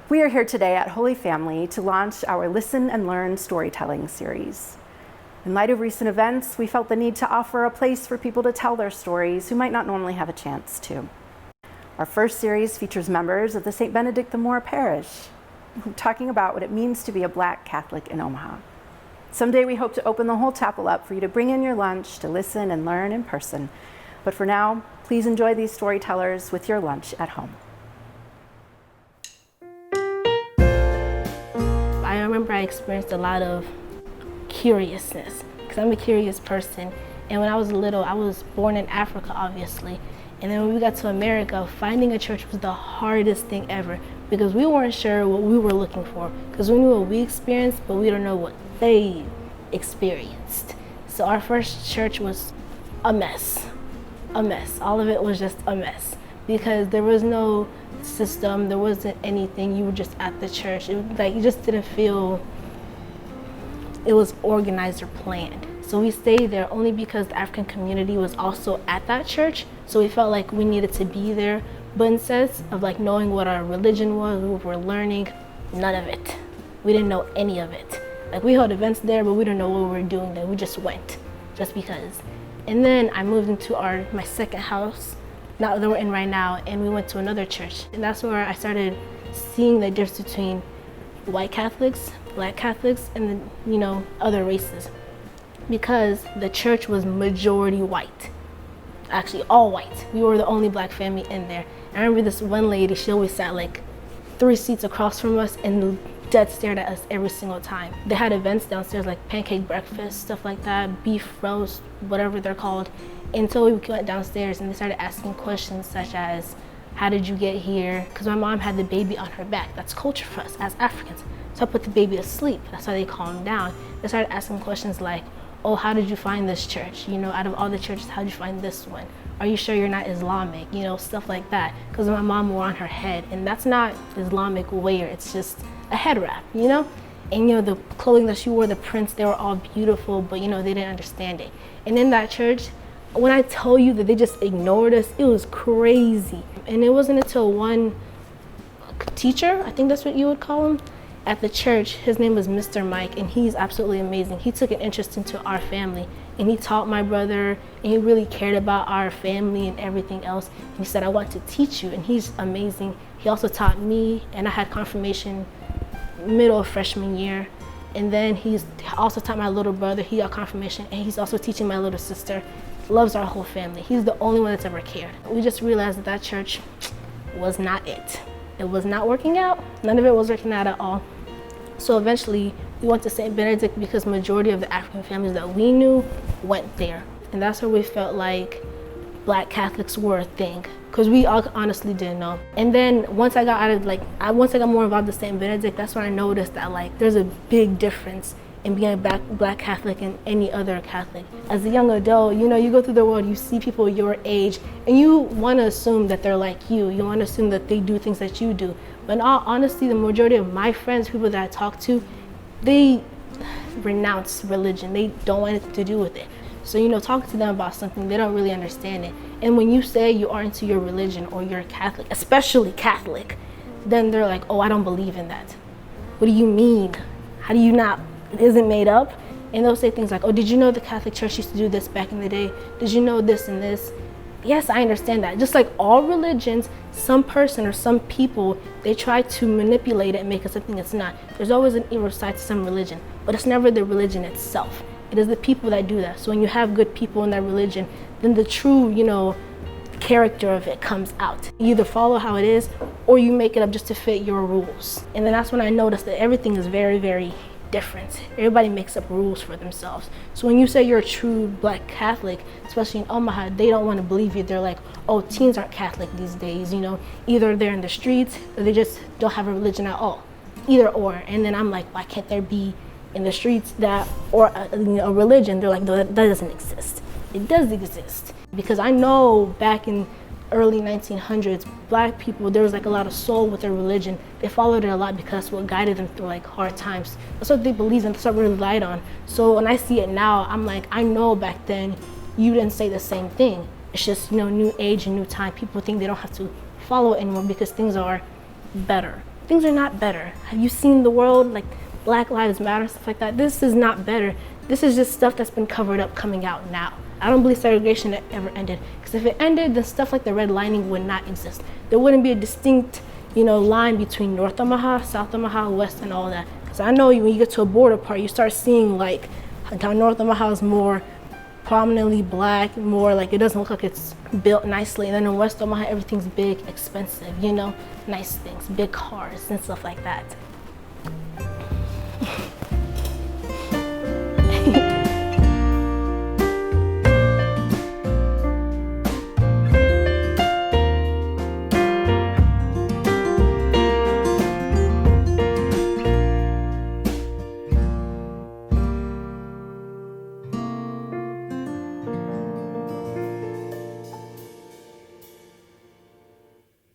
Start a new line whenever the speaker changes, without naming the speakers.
We are here today at Holy Family to launch our Listen and Learn storytelling series. In light of recent events, we felt the need to offer a place for people to tell their stories who might not normally have a chance to. Our first series features members of the St. Benedict the Moor Parish, talking about what it means to be a Black Catholic in Omaha. Someday we hope to open the whole chapel up for you to bring in your lunch to listen and learn in person. But for now, please enjoy these storytellers with your lunch at home.
I remember I experienced a lot of curiousness because I'm a curious person. And when I was little, I was born in Africa, obviously. And then when we got to America, finding a church was the hardest thing ever because we weren't sure what we were looking for because we knew what we experienced, but we don't know what they experienced. So our first church was a mess. All of it was just a mess because there was no system, there wasn't anything. You were just at the church. It was like you just didn't feel it was organized or planned. So we stayed there only because the African community was also at that church. So we felt like we needed to be there. But in sense of like knowing what our religion was, what we were learning, none of it. We didn't know any of it. Like we held events there, but we didn't know what we were doing there. We just went, just because. And then I moved into my second house, now that we're in right now, and we went to another church. And that's where I started seeing the difference between white Catholics, Black Catholics, and the, other races. Because the church was majority white, actually all white. We were the only Black family in there. I remember this one lady, she always sat like 3 seats across from us and dead stared at us every single time. They had events downstairs like pancake breakfast, stuff like that, beef roast, whatever they're called. Until we went downstairs and they started asking questions such as, how did you get here? Because my mom had the baby on her back. That's culture for us as Africans. So I put the baby asleep. That's how they calmed down. They started asking questions like, oh, how did you find this church? Out of all the churches, how did you find this one? Are you sure you're not Islamic? Stuff like that. Because my mom wore on her head, and that's not Islamic wear. It's just a head wrap, And the clothing that she wore, the prints, they were all beautiful, but they didn't understand it. And in that church, when I tell you that they just ignored us, it was crazy. And it wasn't until one teacher, I think that's what you would call him, at the church, his name was Mr. Mike, and he's absolutely amazing. He took an interest into our family, and he taught my brother, and he really cared about our family and everything else. And he said, I want to teach you, and he's amazing. He also taught me, and I had confirmation middle of freshman year. And then he's also taught my little brother, he got confirmation, and he's also teaching my little sister. Loves our whole family. He's the only one that's ever cared. We just realized that church was not it. It was not working out. None of it was working out at all. So eventually we went to St. Benedict because majority of the African families that we knew went there. And that's where we felt like Black Catholics were a thing, because we all honestly didn't know. And then once I got more involved in St. Benedict, that's when I noticed that there's a big difference in being a Black Catholic and any other Catholic. As a young adult, you go through the world, you see people your age, and you want to assume that they're like you. You want to assume that they do things that you do. But in all honesty, the majority of my friends, people that I talk to, they renounce religion. They don't want anything to do with it. So, talking to them about something, they don't really understand it. And when you say you are into your religion or you're Catholic, especially Catholic, then they're like, oh, I don't believe in that. What do you mean? How do you not? It isn't made up. And they'll say things like, oh, did you know the Catholic Church used to do this back in the day? Did you know this and this? Yes, I understand that. Just like all religions, some person or some people, they try to manipulate it and make it something it's not. There's always an evil side to some religion, but it's never the religion itself. It is the people that do that. So when you have good people in that religion, then the true, character of it comes out. You either follow how it is or you make it up just to fit your rules. And then that's when I noticed that everything is very, very different. Everybody makes up rules for themselves. So when you say you're a true Black Catholic, especially in Omaha, they don't want to believe you. They're like, oh, teens aren't Catholic these days, either they're in the streets or they just don't have a religion at all, either or. And then I'm like, why can't there be in the streets or a religion? They're like, no, that doesn't exist. It does exist, because I know back in early 1900s, Black people, there was a lot of soul with their religion. They followed it a lot because that's what guided them through hard times. That's what they believed in, that's what they relied on. So when I see it now, I'm like, I know back then you didn't say the same thing. It's just, new age and new time. People think they don't have to follow it anymore because things are better. things are not better. Have you seen the world, like Black Lives Matter, stuff like that? This is not better. This is just stuff that's been covered up coming out now. I don't believe segregation ever ended, because if it ended, then stuff like the red lining would not exist. There wouldn't be a distinct, line between North Omaha, South Omaha, West, and all that. Because I know when you get to a border part, you start seeing like how North Omaha is more prominently Black, more like it doesn't look like it's built nicely. And then in West Omaha, everything's big, expensive, nice things, big cars and stuff like that.